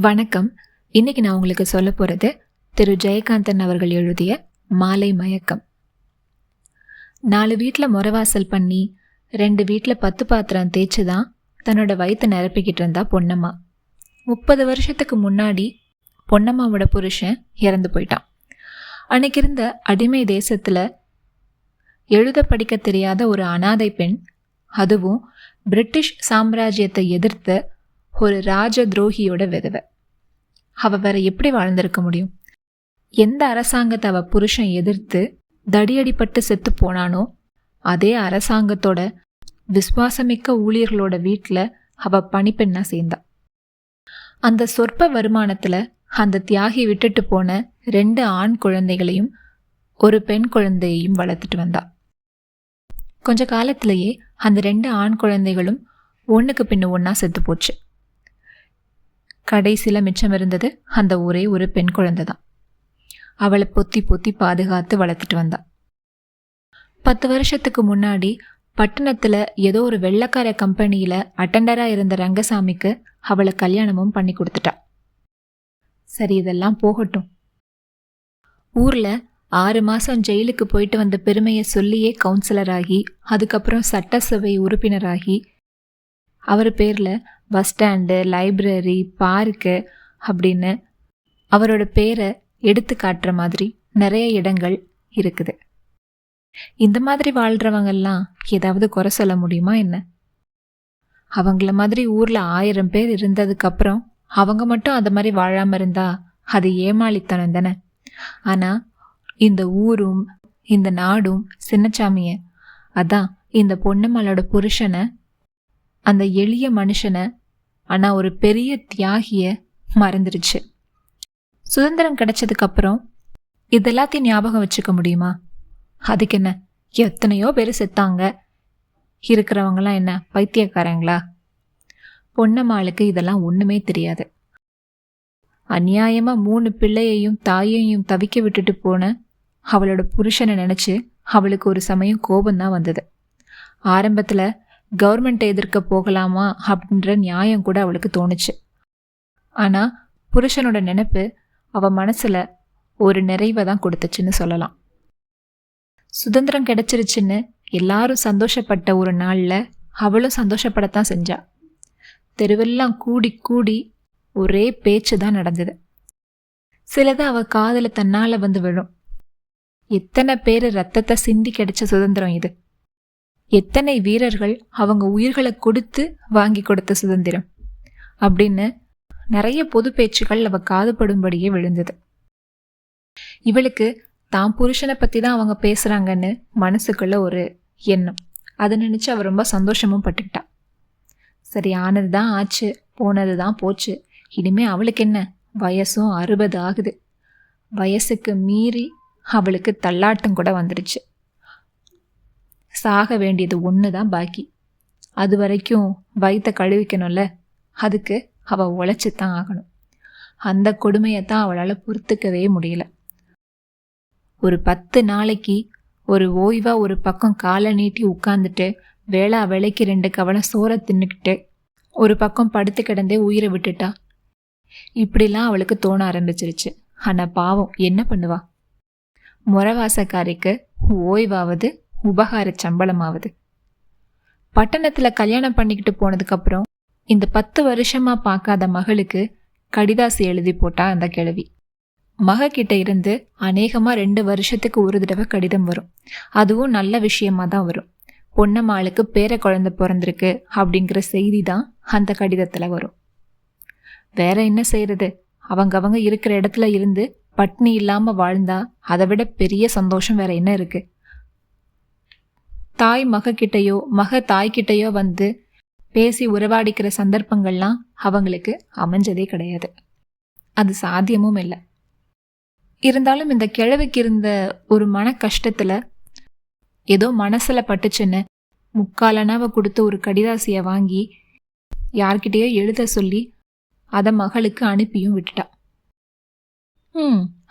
வணக்கம். இன்னைக்கு நான் உங்களுக்கு சொல்ல போகிறது திரு ஜெயகாந்தன் அவர்கள் எழுதிய மாலை மயக்கம். 4 வீட்டில் முறவாசல் பண்ணி 2 வீட்டில் 10 பாத்திரம் தேய்ச்சி தான் தன்னோட வயிற்று நிரப்பிக்கிட்டு இருந்தா பொன்னம்மா. 30 வருஷத்துக்கு முன்னாடி பொன்னம்மாவோட புருஷன் இறந்து போயிட்டான். அன்னைக்கு இருந்த அடிமை தேசத்தில் எழுத படிக்க தெரியாத ஒரு அனாதை பெண், அதுவும் பிரிட்டிஷ் சாம்ராஜ்யத்தை எதிர்த்த ஒரு ராஜ துரோகியோட விதவை. அவ வேற எப்படி வாழ்ந்திருக்க முடியும்? எந்த அரசாங்கத்தை அவ புருஷன் எதிர்த்து தடியடிப்பட்டு செத்து போனானோ அதே அரசாங்கத்தோட விசுவாசமிக்க ஊழியர்களோட வீட்டில் அவ பணிப்பெண்ணா சேர்ந்தா. அந்த சொற்ப வருமானத்துல அந்த தியாகி விட்டுட்டு போன 2 ஆண் குழந்தைகளையும் ஒரு பெண் குழந்தையையும் வளர்த்துட்டு வந்தா. கொஞ்ச காலத்திலேயே அந்த 2 ஆண் குழந்தைகளும் ஒன்றுக்கு பின்ன ஒன்னா செத்து போச்சு. கடைசியில் மிச்சம் இருந்தது அந்த ஒரே ஒரு பெண் குழந்தை தான். அவளை பொத்தி பொத்தி பாதுகாத்து வளர்த்துட்டு வந்தா. 10 வருஷத்துக்கு முன்னாடி பட்டணத்தில் ஏதோ ஒரு வெள்ளக்கார கம்பெனியில் அட்டண்டராக இருந்த ரங்கசாமிக்கு அவளை கல்யாணமும் பண்ணி கொடுத்துட்டா. சரி, இதெல்லாம் போகட்டும். ஊரில் 6 மாதம் ஜெயிலுக்கு போயிட்டு வந்த பெருமையை சொல்லியே கவுன்சிலர் ஆகி, அதுக்கப்புறம் சட்டசபை உறுப்பினராகி, அவர் பேரில் பஸ் ஸ்டாண்டு, லைப்ரரி, பார்க்கு அப்படின்னு அவரோட பேரை எடுத்து காட்டுற மாதிரி நிறைய இடங்கள் இருக்குது. இந்த மாதிரி வாழ்கிறவங்கெல்லாம் ஏதாவது குறை சொல்ல முடியுமா என்ன? அவங்கள மாதிரி ஊரில் 1000 பேர் இருந்ததுக்கப்புறம் அவங்க மட்டும் அது மாதிரி வாழாமல் இருந்தா அது ஏமாளித்தனம் தானே. ஆனால் இந்த ஊரும் இந்த நாடும் சின்னச்சாமிய, அதான் இந்த பொன்னம்மாளோட புருஷனை, அந்த எளிய மனுஷனை, ஆனால் ஒரு பெரிய தியாகிய மறந்துடுச்சு. சுதந்திரம் கிடைச்சதுக்கு அப்புறம் இதெல்லாத்தையும் ஞாபகம் வச்சுக்க முடியுமா? அதுக்கு என்ன, எத்தனையோ பேர் செத்தாங்க, இருக்கிறவங்களாம் என்ன பைத்தியக்காரங்களா? பொன்னம்மாளுக்கு இதெல்லாம் ஒன்றுமே தெரியாது. அநியாயமாக 3 பிள்ளையையும் தாயையும் தவிக்க விட்டுட்டு போன அவளோட புருஷனை நினச்சி அவளுக்கு ஒரு சமயம் கோபம்தான் வந்தது. ஆரம்பத்தில் கவர்மெண்ட்டை எதிர்க்க போகலாமா அப்படின்ற நியாயம் கூட அவளுக்கு தோணுச்சு. ஆனால் புருஷனோட நினைப்பு அவள் மனசில் ஒரு நிறைவை தான் கொடுத்துச்சுன்னு சொல்லலாம். சுதந்திரம் கிடைச்சிருச்சுன்னு எல்லாரும் சந்தோஷப்பட்ட ஒரு நாளில் அவளும் சந்தோஷப்படத்தான் செஞ்சா. தெருவெல்லாம் கூடி கூடி ஒரே பேச்சு தான் நடந்தது. சிலது அவள் காதில் தன்னால் வந்து விழும். எத்தனை பேர் ரத்தத்தை சிந்தி கிடைச்ச சுதந்திரம் இது! எத்தனை வீரர்கள் அவங்க உயிர்களை கொடுத்து வாங்கி கொடுத்த சுதந்திரம் அப்படின்னு நிறைய பொது பேச்சுகள் அவ காதுபடும்படியே விழுந்தது. இவளுக்கு தான் புருஷனை பற்றி தான் அவங்க பேசுகிறாங்கன்னு மனசுக்குள்ள ஒரு எண்ணம். அதை நினச்சி அவ ரொம்ப சந்தோஷமும் பட்டுக்கிட்டா. சரி, ஆனது தான் ஆச்சு, போனது தான் போச்சு. இனிமே அவளுக்கு என்ன, வயசும் 60 ஆகுது. வயசுக்கு மீறி அவளுக்கு தள்ளாட்டம் கூட வந்துடுச்சு. சாக வேண்டியது ஒன்று தான் பாக்கி. அது வரைக்கும் வயிற்ற கழுவிக்கணும்ல, அதுக்கு அவள் உழைச்சி தான் ஆகணும். அந்த கொடுமையைத்தான் அவளால் பொறுத்துக்கவே முடியல. ஒரு 10 நாளைக்கு ஒரு ஓய்வா ஒரு பக்கம் காலை நீட்டி உட்காந்துட்டு வேளா வேலைக்கு 2 கவலை சோறை தின்னுக்கிட்டு ஒரு பக்கம் படுத்து கிடந்தே உயிரை விட்டுட்டா. இப்படிலாம் அவளுக்கு தோண ஆரம்பிச்சிருச்சு. ஆனால் பாவம் என்ன பண்ணுவா? முறவாசக்காரிக்கு ஓய்வாவது உபகார சம்பளமாவது. பட்டணத்தில் கல்யாணம் பண்ணிக்கிட்டு போனதுக்கப்புறம் இந்த 10 வருஷமா பார்க்காத மகளுக்கு கடிதாசி எழுதி போட்டா அந்த கிழவி. மகக்கிட்ட இருந்து அநேகமாக 2 வருஷத்துக்கு ஒரு தடவை கடிதம் வரும். அதுவும் நல்ல விஷயமா தான் வரும். பொன்னம்மாளுக்கு பேர குழந்தை பிறந்திருக்கு அப்படிங்கிற செய்தி தான் அந்த கடிதத்தில் வரும். வேற என்ன செய்யறது? அவங்க இருக்கிற இடத்துல இருந்து பட்னி இல்லாமல் வாழ்ந்தா அதை விட பெரிய சந்தோஷம் வேற என்ன இருக்கு? தாய் மகக்கிட்டையோ மக தாய்கிட்டையோ வந்து பேசி உறவாடிக்கிற சந்தர்ப்பங்கள்லாம் அவங்களுக்கு அமைஞ்சதே கிடையாது. அது சாத்தியமும் இல்லை. இருந்தாலும் இந்த கிழவிக்கு இருந்த ஒரு மன கஷ்டத்தில் ஏதோ மனசில் பட்டுச்சுன்னு 3/4 அணாவை கொடுத்து ஒரு கடிதாசியை வாங்கி யார்கிட்டயோ எழுத சொல்லி அதை மகளுக்கு அனுப்பியும் விட்டுட்டா.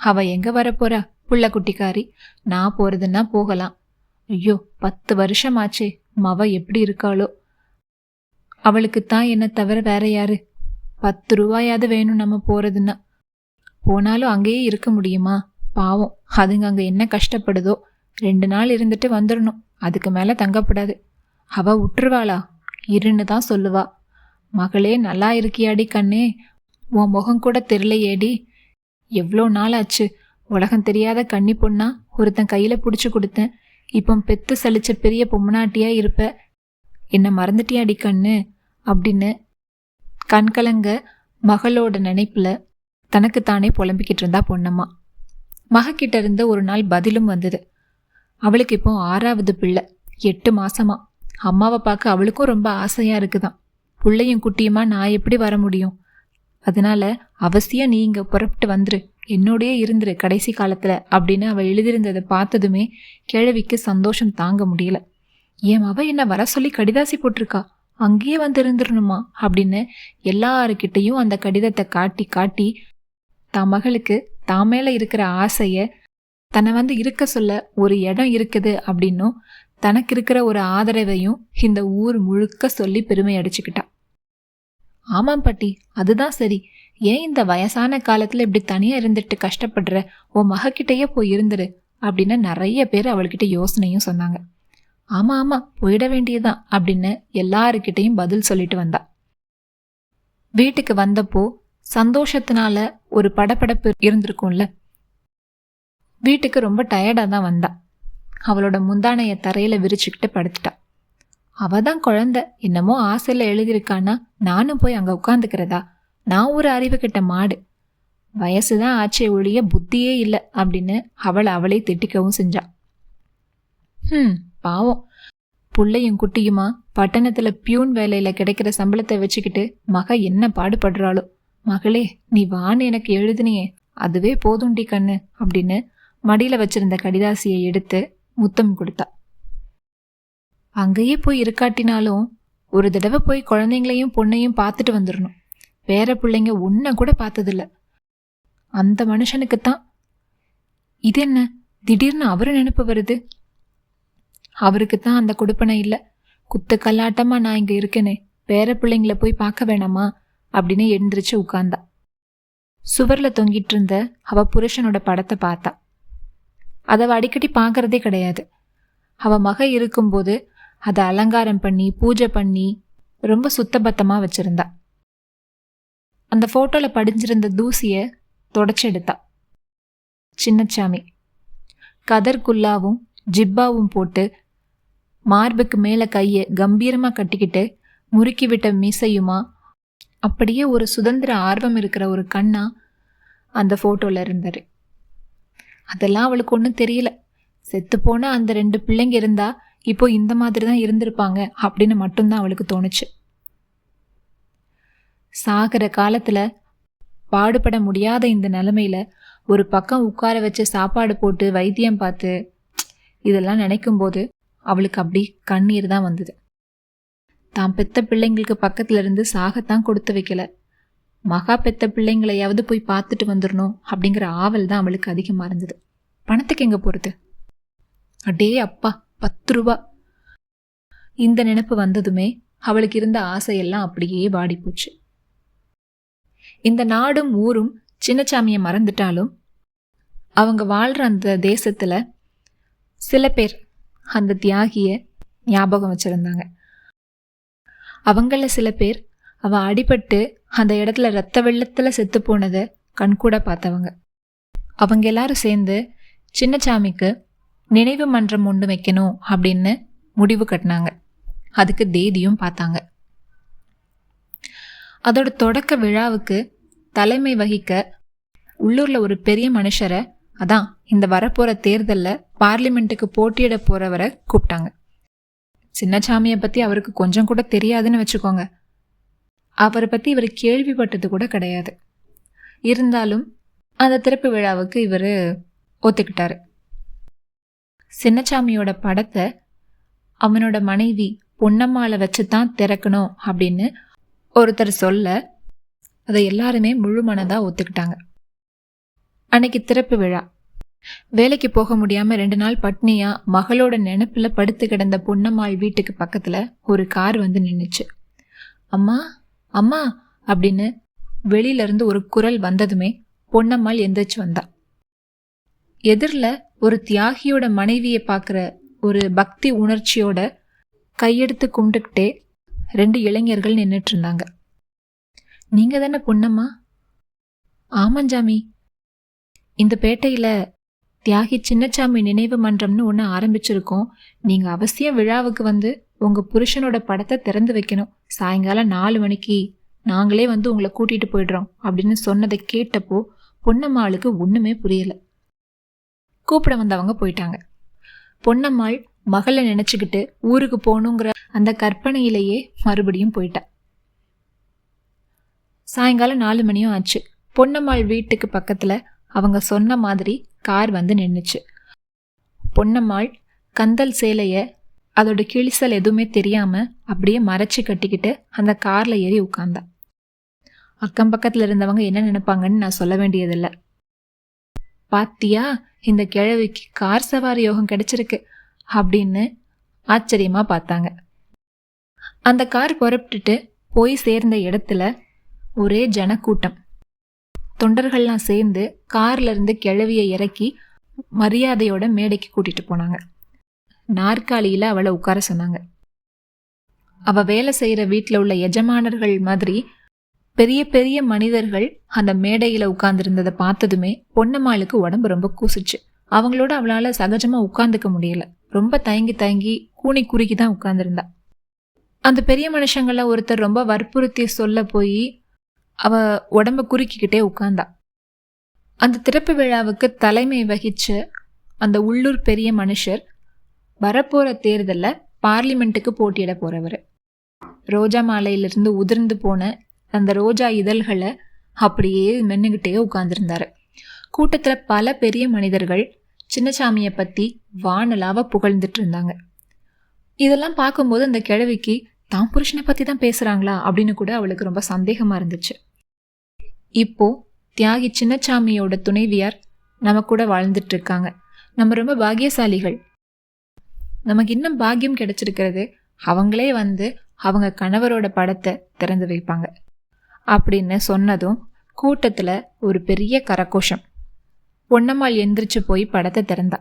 அவ எங்கே வரப்போறா? புள்ள குட்டிக்காரி. நான் போகிறதுன்னா போகலாம். ஐயோ, 10 வருஷமாச்சே, மவ எப்படி இருக்காளோ? அவளுக்குத்தான் என்ன தவிர வேற யாரு? 10 ரூபாயாவது வேணும் நம்ம போறதுன்னா. போனாலும் அங்கேயே இருக்க முடியுமா? பாவம், அதுங்க அங்க என்ன கஷ்டப்படுதோ. 2 நாள் இருந்துட்டு வந்துடணும், அதுக்கு மேல தங்கப்படாது. அவ விட்டுருவாளா? இருன்னு தான் சொல்லுவா. மகளே, நல்லா இருக்கியாடி கண்ணே? உன் முகம் கூட தெரியலையேடி. எவ்வளோ நாள் ஆச்சு. உலகம் தெரியாத கன்னி பொண்ணா ஒருத்தன் கையில பிடிச்சு கொடுத்தேன். இப்போ பெத்து சலிச்ச பெரிய பொம்மனாட்டியா இருப்ப. என்ன மறந்துட்டியாடி கண்ணு அப்படின்னு கண்கலங்க மகளோட நினைப்புல தனக்குத்தானே புலம்பிக்கிட்டு இருந்தா பொன்னம்மா. மகக்கிட்ட இருந்து ஒரு நாள் பதிலும் வந்தது. அவளுக்கு இப்போ 6வது பிள்ளை, 8 மாசமா. அம்மாவை பார்க்க அவளுக்கும் ரொம்ப ஆசையா இருக்குதான். பிள்ளையும் குட்டியுமா நான் எப்படி வர முடியும்? அதனால அவசியம் நீ இங்க புறப்பட்டு வந்துரு, என்னோடயே இருந்துரு கடைசி காலத்துல அப்படின்னு அவ எழுதியிருந்ததை பார்த்ததுமே கிழவிக்கு சந்தோஷம் தாங்க முடியல. என் அவ என்ன வர சொல்லி கடிதாசி போட்டிருக்கா, அங்கேயே வந்து இருந்துடணுமா அப்படின்னு எல்லாருக்கிட்டையும் அந்த கடிதத்தை காட்டி காட்டி தான் மகளுக்கு தான் மேல இருக்கிற ஆசைய, தன்னை வந்து இருக்க சொல்ல ஒரு இடம் இருக்குது அப்படின்னும் தனக்கு இருக்கிற ஒரு ஆதரவையும் இந்த ஊர் முழுக்க சொல்லி பெருமை அடிச்சுக்கிட்டா. ஆமாம் பாட்டி, அதுதான் சரி. ஏன் இந்த வயசான காலத்துல இப்படி தனியா இருந்துட்டு கஷ்டப்படுற? உன் மகக்கிட்டயே போய் இருந்துரு அப்படின்னு நிறைய பேர் அவள்கிட்ட யோசனையும் சொன்னாங்க. ஆமா ஆமா, போயிட வேண்டியதுதான் அப்படின்னு எல்லாருக்கிட்டையும் பதில் சொல்லிட்டு வந்தா. வீட்டுக்கு வந்தப்போ சந்தோஷத்தினால ஒரு படபடப்பு இருந்திருக்கும்ல. வீட்டுக்கு ரொம்ப டயர்டா தான் வந்தா. அவளோட முந்தானைய தரையில விரிச்சுக்கிட்டு படுத்துட்டா. அவதான் குழந்தை, என்னமோ ஆசையில எழுதியிருக்கானா, நானும் போய் அங்க உட்காந்துக்கிறதா? நான் ஒரு அறிவு கிட்ட மாடு, வயசுதான் ஆச்சே ஒழிய புத்தியே இல்லை அப்படின்னு அவளே திட்டிக்கவும் செஞ்சா. பாவம், புள்ளையும் குட்டியுமா பட்டணத்துல பியூன் வேலையில கிடைக்கிற சம்பளத்தை வச்சுக்கிட்டு மக என்ன பாடுபடுறாளோ. மகளே, நீ வான்னு எனக்கு எழுதுனியே, அதுவே போதுண்டி கண்ணு அப்படின்னு மடியில வச்சிருந்த கடிதாசியை எடுத்து முத்தம் கொடுத்தா. அங்கேயே போய் இருக்காட்டினாலும் ஒரு தடவை போய் குழந்தைங்களையும் பொண்ணையும் பார்த்துட்டு வந்துடணும். பேர பிள்ளைங்க ஒன்ன கூட பார்த்ததில்ல. அந்த மனுஷனுக்குத்தான் இது என்ன திடீர்னு அவரு நினைப்பு வருது. அவருக்குத்தான் அந்த கொடுப்பனை இல்லை. குத்து கல்லாட்டமா நான் இங்க இருக்கேனே, பேர பிள்ளைங்கள போய் பார்க்க வேணாமா அப்படின்னு எழுந்திரிச்சு உட்கார்ந்தா. சுவர்ல தொங்கிட்டு இருந்த அவ புருஷனோட படத்தை பார்த்தா. அதை அடிக்கடி பார்க்கறதே கிடையாது. அவ மக இருக்கும்போது அதை அலங்காரம் பண்ணி பூஜை பண்ணி ரொம்ப சுத்தபத்தமா வச்சிருந்தா. அந்த போட்டோல படிஞ்சிருந்த தூசிய தொடச்செடுத்தா. சின்னச்சாமி கதர் குல்லாவும் ஜிப்பாவும் போட்டு மார்புக்கு மேல கைய கம்பீரமா கட்டிக்கிட்டு முறுக்கி விட்ட மீசையுமா அப்படியே ஒரு சுதந்திர ஆர்வம் இருக்கிற ஒரு கண்ணா அந்த போட்டோல இருந்தாரு. அதெல்லாம் அவளுக்கு ஒன்றும் தெரியல. செத்து போன அந்த 2 பிள்ளைங்க இருந்தா இப்போ இந்த மாதிரி தான் இருந்திருப்பாங்க அப்படின்னு மட்டும்தான் அவளுக்கு தோணுச்சு. சாகிற காலத்துல பாடுபட முடியாத இந்த நிலைமையில ஒரு பக்கம் உட்கார வச்சு சாப்பாடு போட்டு வைத்தியம் பார்த்து இதெல்லாம் நினைக்கும் போது அவளுக்கு அப்படி கண்ணீர் தான் வந்தது. தான் பெத்த பிள்ளைங்களுக்கு பக்கத்துல இருந்து சாகத்தான் கொடுத்து வைக்கல, மகா பெத்த பிள்ளைங்களையாவது போய் பார்த்துட்டு வந்துடணும் அப்படிங்கிற ஆவல் தான் அவளுக்கு அதிகமா இருந்தது. பணத்துக்கு எங்க போறது? அடே அப்பா, 10 ரூபா. இந்த நினைப்பு வந்ததுமே அவளுக்கு இருந்த ஆசையெல்லாம் அப்படியே வாடி போச்சு. இந்த நாடும் ஊரும் சின்னச்சாமியை மறந்துட்டாலும் அவங்க வாழ்ற அந்த தேசத்துல சில பேர் அந்த தியாகிய ஞாபகம் வச்சிருந்தாங்க. அவங்கள சில பேர் அவ அடிபட்டு அந்த இடத்துல ரத்த வெள்ளத்துல செத்து போனதை கண்கூட பார்த்தவங்க. அவங்க எல்லாரும் சேர்ந்து சின்னச்சாமிக்கு நினைவு மன்றம் ஒன்று வைக்கணும் அப்படின்னு முடிவு கட்டினாங்க. அதுக்கு தேதியும் பார்த்தாங்க. அதோட தொடக்க விழாவுக்கு தலைமை வகிக்க உள்ளூர்ல ஒரு பெரிய மனுஷரை, அதான் இந்த வரப்போற தேர்தல்ல பார்லிமெண்ட்டுக்கு போட்டியிட போறவரை கூப்பிட்டாங்க. சின்னச்சாமியை பத்தி அவருக்கு கொஞ்சம் கூட தெரியாதுன்னு வச்சுக்கோங்க. அவரை பத்தி இவர் கேள்விப்பட்டது கூட கிடையாது. இருந்தாலும் அந்த திறப்பு விழாவுக்கு இவர் ஒத்துக்கிட்டாரு. சின்னச்சாமியோட படத்தை அவனோட மனைவி பொன்னம்மாளை வச்சுதான் திறக்கணும் அப்படின்னு ஒருத்தர் சொல்ல அதை எல்லாருமே முழு மனதா ஒத்துக்கிட்டாங்க. அன்னைக்கு திறப்பு விழா. வேலைக்கு போக முடியாம 2 நாள் பட்னியா மகளோட நினைப்புல படுத்து கிடந்த பொன்னம்மாள் வீட்டுக்கு பக்கத்துல ஒரு கார் வந்து நின்னுச்சு. அம்மா அம்மா அப்படின்னு வெளியில இருந்து ஒரு குரல் வந்ததுமே பொன்னம்மாள் எந்திரிச்சு வந்தா. எதிரில் ஒரு தியாகியோட மனைவியை பார்க்குற ஒரு பக்தி உணர்ச்சியோட கையெடுத்து கும்பிட்டுக்கிட்டே 2 இளைஞர்கள் நின்றுட்டு இருந்தாங்க. நீங்க தானே பொன்னம்மா? ஆமாஞ்சாமி, இந்த பேட்டையில் தியாகி சின்னச்சாமி நினைவு மன்றம்னு ஒன்று ஆரம்பிச்சிருக்கோம். நீங்கள் அவசியம் விழாவுக்கு வந்து உங்கள் புருஷனோட படத்தை திறந்து வைக்கணும். சாயங்காலம் 4 மணிக்கு நாங்களே வந்து உங்களை கூட்டிகிட்டு போயிடுறோம் அப்படின்னு சொன்னதை கேட்டப்போ பொன்னம்மாளுக்கு ஒன்றுமே புரியலை. கூப்பிட வந்தவங்க போயிட்டாங்க. பொன்னம்மாள் மகளை நினச்சிக்கிட்டு ஊருக்கு போகணுங்கிற அந்த கற்பனையிலேயே மறுபடியும் போயிட்டா. சாயங்காலம் 4 மணியும் ஆச்சு. பொன்னம்மாள் வீட்டுக்கு பக்கத்தில் அவங்க சொன்ன மாதிரி கார் வந்து நின்றுச்சு. பொன்னம்மாள் கந்தல் சேலையை அதோட கிழிசல் எதுவுமே தெரியாமல் அப்படியே மறைச்சி கட்டிக்கிட்டு அந்த காரில் ஏறி உட்கார்ந்தா. அக்கம் பக்கத்தில் இருந்தவங்க என்ன நினைப்பாங்கன்னு நான் சொல்ல வேண்டியதில்லை. பாத்தியா, இந்த கிழவிக்கு கார் சவாரி யோகம் கிடைச்சிருக்கு அப்படின்னு ஆச்சரியமா பார்த்தாங்க. அந்த கார் புறப்பட்டுட்டு போய் சேர்ந்த இடத்துல ஒரே ஜனக்கூட்டம். தொண்டர்கள்லாம் சேர்ந்து கார்ல இருந்து கிழவியை இறக்கி மரியாதையோட மேடைக்கு கூட்டிட்டு போனாங்க. நாற்காலியில அவளை உட்கார சொன்னாங்க. அவ வேலை செய்யற வீட்டில் உள்ள எஜமானர்கள் மாதிரி பெரிய பெரிய மனிதர்கள் அந்த மேடையில உட்கார்ந்துருந்ததை பார்த்ததுமே பொன்னம்மாளுக்கு உடம்பு ரொம்ப கூசிச்சு. அவங்களோட அவளால சகஜமா உட்கார்ந்துக்க முடியல. ரொம்ப தயங்கி தயங்கி கூனி குறுக்கி தான் உட்கார்ந்துருந்தா. அந்த பெரிய மனுஷங்கள ஒருத்தர் ரொம்ப வற்புறுத்தி சொல்ல போய் அவ உடம்ப குறுக்கிக்கிட்டே உட்கார்ந்தா. அந்த திறப்பு விழாவுக்கு தலைமை வகிச்ச அந்த உள்ளூர் பெரிய மனுஷர் வரப்போற தேர்தல்ல பார்லிமெண்ட்டுக்கு போட்டியிட போறவர். ரோஜா மாலையிலிருந்து உதிர்ந்து போன அந்த ரோஜா இதழ்களை அப்படியே மென்னுகிட்டே உட்கார்ந்துருந்தாரு. கூட்டத்துல பல பெரிய மனிதர்கள் சின்னசாமியை பத்தி வானலாவ புகழ்ந்துட்டு இருந்தாங்க. இதெல்லாம் பார்க்கும்போது அந்த கிழவிக்கு தான் புருஷனை பத்தி தான் பேசுறாங்களா அப்படின்னு கூட அவளுக்கு ரொம்ப சந்தேகமா இருந்துச்சு. இப்போ தியாகி சின்னசாமியோட துணைவியார் நம்ம கூட வாழ்ந்துட்டு இருக்காங்க. நம்ம ரொம்ப பாக்கியசாலிகள். நமக்கு இன்னும் பாக்கியம் கிடைச்சிருக்கிறது, அவங்களே வந்து அவங்க கணவரோட படத்தை திறந்து வைப்பாங்க அப்படின்னு சொன்னதும் கூட்டத்துல ஒரு பெரிய கரகோஷம். பொன்னம்மாள் எந்திரிச்சு போய் படத்தை திறந்தா.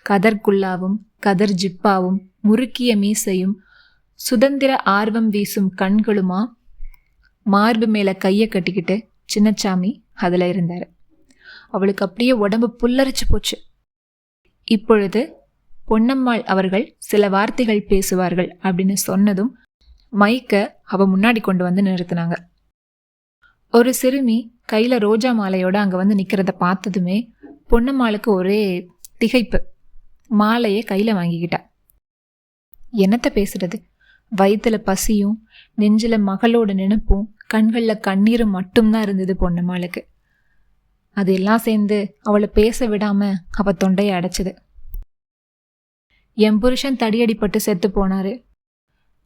கதர் குல்லாவும் கதர் ஜிப்பாவும் முறுக்கிய மீசையும் சுதந்திர ஆர்வம் வீசும் கண்களுமா மார்பு மேல கையை கட்டிக்கிட்டு சின்னச்சாமி அதுல இருந்தாரு. அவளுக்கு அப்படியே உடம்பு புல்லரிச்சு போச்சு. இப்பொழுது பொன்னம்மாள் அவர்கள் சில வார்த்தைகள் பேசுவார்கள் அப்படின்னு சொன்னதும் மைக்க அவ முன்னாடி கொண்டு வந்து நிறுத்தினாங்க. ஒரு சிறுமி கையில ரோஜா மாலையோட அங்க வந்து நிக்கிறத பார்த்ததுமே பொன்னம்மாளுக்கு ஒரே திகைப்பு. மாலையை கையில வாங்கிக்கிட்டா. என்னத்த பேசுறது? வயிற்றுல பசியும் நெஞ்சில மகளோட நினைப்பும் கண்கள்ல கண்ணீரும் மட்டும்தான் இருந்தது பொன்னம்மாளுக்கு. அது எல்லாம் சேர்ந்து அவளை பேச விடாம அவ தொண்டையை அடைச்சது. என் புருஷன் தடியடிப்பட்டு செத்து போனாரு.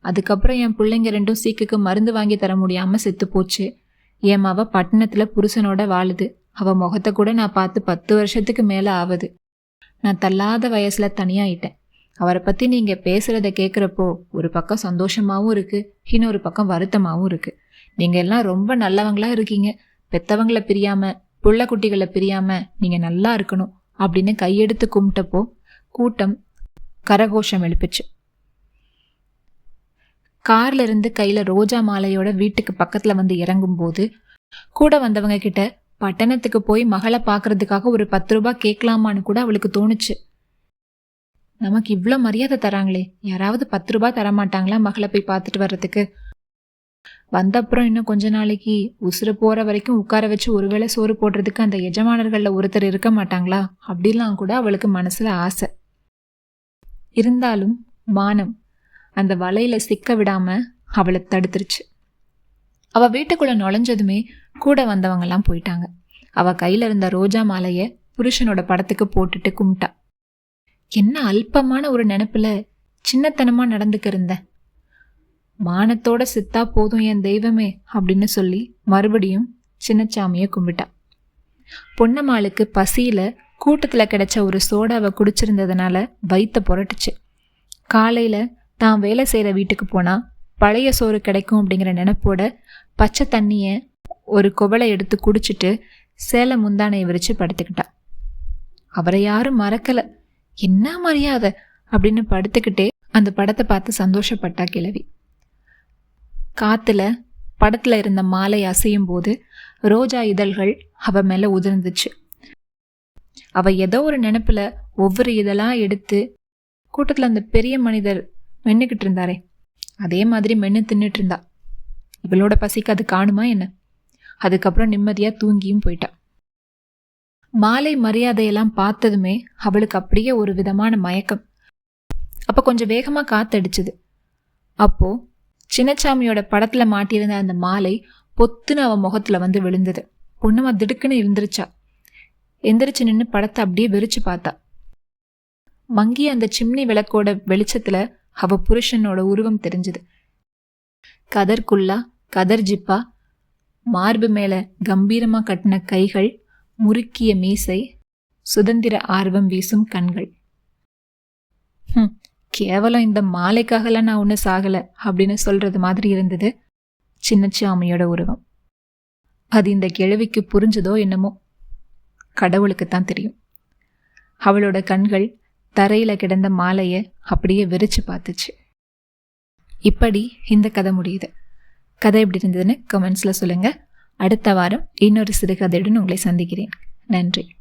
அதுக்கப்புறம் என் பிள்ளைங்க 2 சீக்குக்கு மருந்து வாங்கி தர முடியாம செத்து போச்சு. என் மவ பட்டணத்துல புருஷனோட வாழுது. அவ முகத்தை கூட நான் பார்த்து 10 வருஷத்துக்கு மேல ஆகுது. நான் தள்ளாத வயசுல தனியாயிட்டேன். அவரை பத்தி நீங்க பேசுறத கேட்குறப்போ ஒரு பக்கம் சந்தோஷமாவும் இருக்கு, இன்னொரு பக்கம் வருத்தமாவும் இருக்கு. நீங்க எல்லாம் ரொம்ப நல்லவங்களா இருக்கீங்க. பெத்தவங்களை பிரியாம புள்ள குட்டிகளை பிரியாம நீங்க நல்லா இருக்கணும் அப்படின்னு கையெடுத்து கும்பிட்டப்போ கூட்டம் கரகோஷம் எழுப்பிச்சு. கார்ல இருந்து கையில ரோஜா மாலையோட வீட்டுக்கு பக்கத்துல வந்து இறங்கும் போது கூட வந்தவங்க கிட்ட பட்டணத்துக்கு போய் மகளை பாக்குறதுக்காக ஒரு 10 ரூபாய் கேட்கலாமான்னு கூட அவளுக்கு தோணுச்சு. நமக்கு இவ்வளோ மரியாதை தராங்களே, யாராவது 10 ரூபாய் தரமாட்டாங்களா மகளை போய் பார்த்துட்டு வர்றதுக்கு? வந்த அப்புறம் இன்னும் கொஞ்ச நாளைக்கு உசுறு போற வரைக்கும் உட்கார வச்சு ஒருவேளை சோறு போடுறதுக்கு அந்த எஜமானர்கள்ல ஒருத்தர் இருக்க மாட்டாங்களா அப்படிலாம் கூட அவளுக்கு மனசுல ஆசை. இருந்தாலும் மானம் அந்த வலையில சிக்க விடாம அவளை தடுத்துருச்சு. அவ வீட்டுக்குள்ள நுழைஞ்சதுமே கூட வந்தவங்கெல்லாம் போயிட்டாங்க. அவ கையில இருந்த ரோஜா மாலைய புருஷனோட படத்துக்கு போட்டுட்டு கும்பிட்டா. என்ன அல்பமான ஒரு நினைப்புல சின்னத்தனமா நடந்துக்க இருந்த. மானத்தோட சித்தா போதும் என் தெய்வமே அப்படின்னு சொல்லி மறுபடியும் சின்னச்சாமிய கும்பிட்டா. பொன்னம்மாளுக்கு பசியில கூட்டத்துல கிடைச்ச ஒரு சோடாவை குடிச்சிருந்ததுனால வயித்த புரட்டுச்சு. காலையில தான் வேலை செய்யற வீட்டுக்கு போனா பழைய சோறு கிடைக்கும் அப்படிங்கிற நினைப்போட பச்சை தண்ணிய ஒரு குவளை எடுத்து குடிச்சிட்டு சேலை முந்தானையை விரிச்சு படுத்துக்கிட்டா. அவரை யாரும் மறக்கல, என்ன மரியாதை அப்படின்னு படுத்துக்கிட்டே அந்த படத்தை பார்த்து சந்தோஷப்பட்டா கிழவி. காத்துல படத்துல இருந்த மாலை அசையும் போது ரோஜா இதழ்கள் அவ மேல உதிர்ந்துச்சு. அவ ஏதோ ஒரு நினைப்புல ஒவ்வொரு இதழா எடுத்து கூட்டத்துல அந்த பெரிய மனிதர் மென்னுக்கிட்டு இருந்தாரே அதே மாதிரி மென்னு தின்னுட்டு இருந்தா. இவளோட பசிக்கு அது காணுமா என்ன? அதுக்கப்புறம் நிம்மதியா தூங்கியும் போயிட்டா. மாலை மரியாதையெல்லாம் பார்த்ததுமே அவளுக்கு அப்படியே ஒரு விதமான மயக்கம். அப்ப கொஞ்சம் வேகமா காத்தடிச்சுது. அப்போ சின்னச்சாமியோட படத்துல மாட்டியிருந்த அந்த மாலை பொத்துன்னு அவ முகத்துல வந்து விழுந்தது. பொண்ணுமா திடுக்குன்னு எழுந்திருச்சா. எந்திரிச்சு நின்று படத்தை அப்படியே வெறிச்சு பார்த்தா. மங்கி அந்த சிம்னி விளக்கோட வெளிச்சத்துல அவ புருஷனோட உருவம் தெரிஞ்சுது. கதர்குல்லா, கதர் ஜிப்பா, மார்பு மேல கம்பீரமா கட்டின கைகள், முறுக்கிய மீசை, சுதந்திர ஆர்வம் வீசும் கண்கள். கேவலம் இந்த மாலைக்காகலாம் நான் ஒன்றும் சாகல அப்படின்னு சொல்றது மாதிரி இருந்தது சின்னச்சாமியோட உருவம். அது இந்த கிழவிக்கு புரிஞ்சதோ என்னமோ, கடவுளுக்குத்தான் தெரியும். அவளோட கண்கள் தரையில கிடந்த மாலைய அப்படியே விரிச்சு பார்த்துச்சு. இப்படி இந்த கதை முடியுது. கதை எப்படி இருந்ததுன்னு கமெண்ட்ஸ்ல சொல்லுங்க. அடுத்த வாரம் இன்னொரு சிறுகதையுடன் உங்களை சந்திக்கிறேன். நன்றி.